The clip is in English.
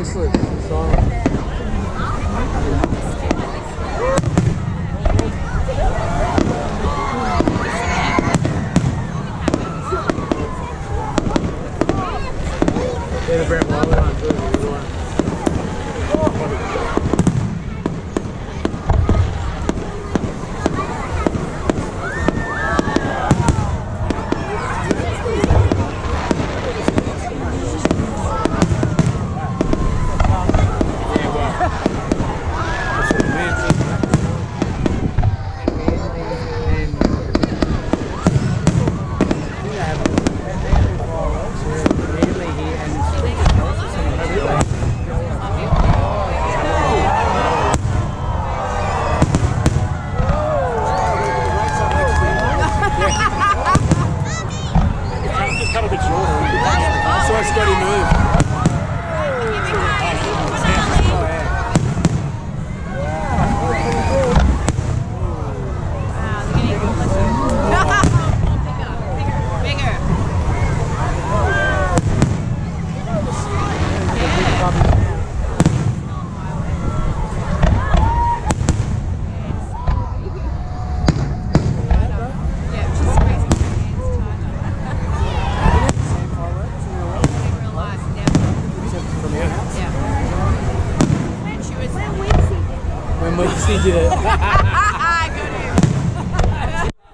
slip. Sorry. Yeah, the brand one. Cut a bit shorter. So a steady move. When Moisey did it.